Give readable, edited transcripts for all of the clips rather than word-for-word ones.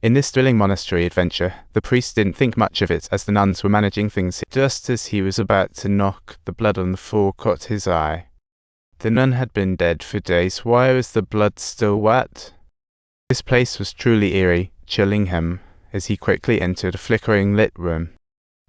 In this thrilling monastery adventure, the priest didn't think much of it as the nuns were managing things. Just as he was about to knock, the blood on the floor caught his eye. The nun had been dead for days. Why was the blood still wet? This place was truly eerie, chilling him as he quickly entered a flickering lit room.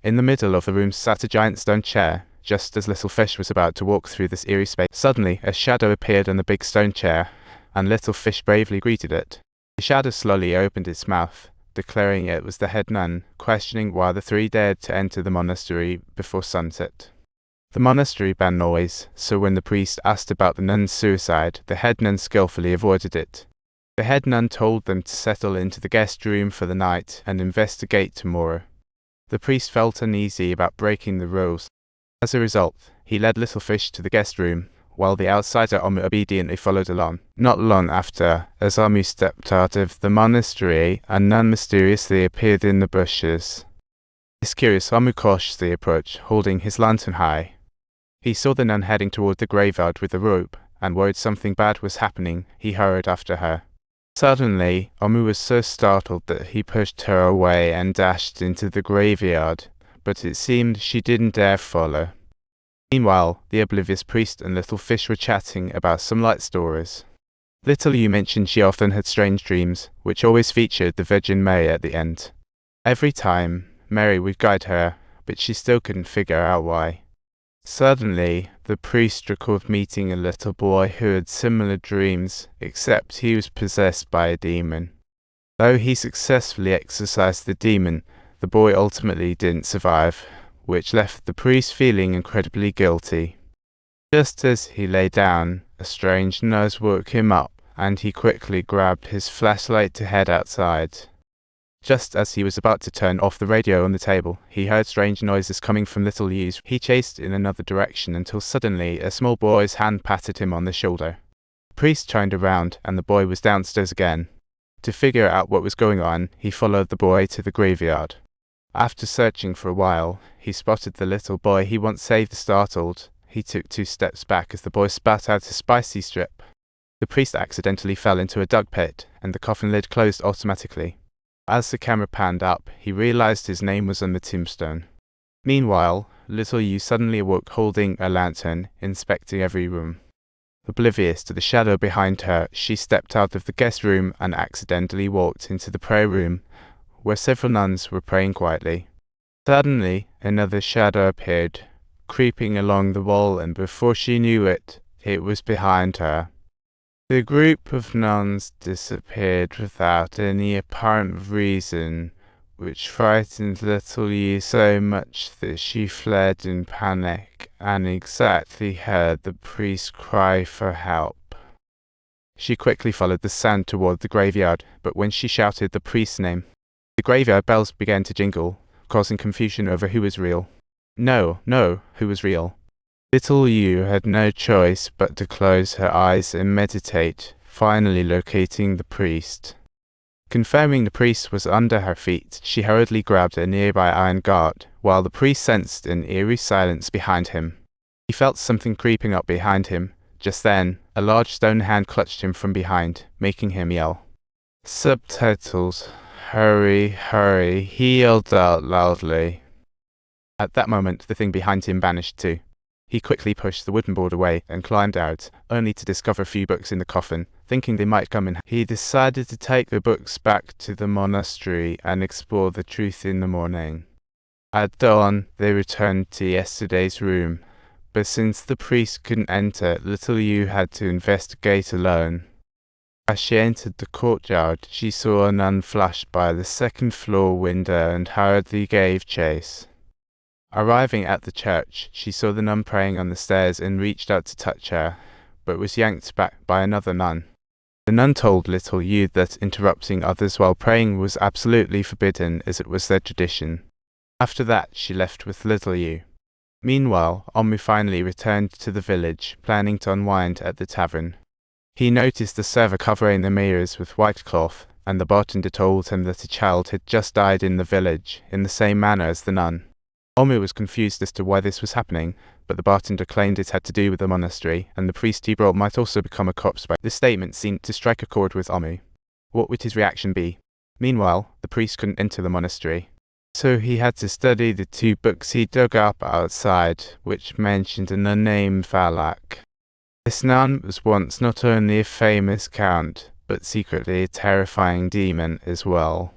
In the middle of the room sat a giant stone chair. Just as Little Fish was about to walk through this eerie space, suddenly a shadow appeared on the big stone chair, and Little Fish bravely greeted it. The shadow slowly opened its mouth, declaring it was the head nun, questioning why the three dared to enter the monastery before sunset. The monastery banned noise, so when the priest asked about the nun's suicide, the head nun skillfully avoided it. The head nun told them to settle into the guest room for the night and investigate tomorrow. The priest felt uneasy about breaking the rules. As a result, he led Little Fish to the guest room, while the outsider Omu obediently followed along. Not long after, as Omu stepped out of the monastery, a nun mysteriously appeared in the bushes. This curious, Omu cautiously approached, holding his lantern high. He saw the nun heading toward the graveyard with a rope, and worried something bad was happening, he hurried after her. Suddenly, Omu was so startled that he pushed her away and dashed into the graveyard, but it seemed she didn't dare follow. Meanwhile, the oblivious priest and Little Fish were chatting about some light stories. Little Yu mentioned she often had strange dreams, which always featured the Virgin Mary at the end. Every time, Mary would guide her, but she still couldn't figure out why. Suddenly, the priest recalled meeting a little boy who had similar dreams, except he was possessed by a demon. Though he successfully exorcised the demon, the boy ultimately didn't survive, which left the priest feeling incredibly guilty. Just as he lay down, a strange noise woke him up, and he quickly grabbed his flashlight to head outside. Just as he was about to turn off the radio on the table, he heard strange noises coming from Little Yu's. He chased in another direction until suddenly a small boy's hand patted him on the shoulder. The priest turned around, and the boy was downstairs again. To figure out what was going on, he followed the boy to the graveyard. After searching for a while, he spotted the little boy he once saved. Startled, he took 2 steps back as the boy spat out a spicy strip. The priest accidentally fell into a dug pit, and the coffin lid closed automatically. As the camera panned up, he realized his name was on the tombstone. Meanwhile, Little Yu suddenly awoke holding a lantern, inspecting every room. Oblivious to the shadow behind her, she stepped out of the guest room and accidentally walked into the prayer room, where several nuns were praying quietly. Suddenly, another shadow appeared, creeping along the wall, and before she knew it, it was behind her. The group of nuns disappeared without any apparent reason, which frightened Little Yu so much that she fled in panic and exactly heard the priest cry for help. She quickly followed the sound toward the graveyard, but when she shouted the priest's name, the graveyard bells began to jingle, causing confusion over who was real. No, who was real? Little Yu had no choice but to close her eyes and meditate, finally locating the priest. Confirming the priest was under her feet, she hurriedly grabbed a nearby iron guard, while the priest sensed an eerie silence behind him. He felt something creeping up behind him. Just then, a large stone hand clutched him from behind, making him yell. Subtitles. Hurry, hurry, he yelled out loudly. At that moment, the thing behind him vanished too. He quickly pushed the wooden board away and climbed out, only to discover a few books in the coffin. Thinking they might come in, he decided to take the books back to the monastery and explore the truth in the morning. At dawn, they returned to yesterday's room, but since the priest couldn't enter, Little Yu had to investigate alone. As she entered the courtyard, she saw a nun flash by the second-floor window and hurriedly gave chase. Arriving at the church, she saw the nun praying on the stairs and reached out to touch her, but was yanked back by another nun. The nun told Little Yu that interrupting others while praying was absolutely forbidden, as it was their tradition. After that, she left with Little Yu. Meanwhile, Omu finally returned to the village, planning to unwind at the tavern. He noticed the server covering the mirrors with white cloth, and the bartender told him that a child had just died in the village, in the same manner as the nun. Omu was confused as to why this was happening, but the bartender claimed it had to do with the monastery, and the priest he brought might also become a corpse. This statement seemed to strike a chord with Omu. What would his reaction be? Meanwhile, the priest couldn't enter the monastery, so he had to study the 2 books he dug up outside, which mentioned a nun named Valak. This nun was once not only a famous count, but secretly a terrifying demon as well.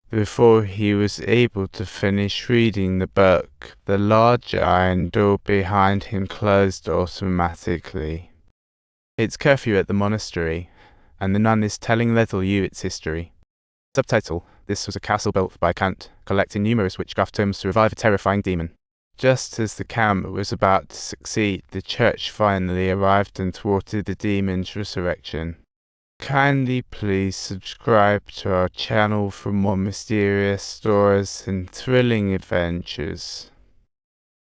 Before he was able to finish reading the book, the large iron door behind him closed automatically. It's curfew at the monastery, and the nun is telling little you its history. Subtitle: This was a castle built by a count, collecting numerous witchcraft tomes to revive a terrifying demon. Just as the count was about to succeed, the church finally arrived and thwarted the demon's resurrection. Kindly please subscribe to our channel for more mysterious stories and thrilling adventures.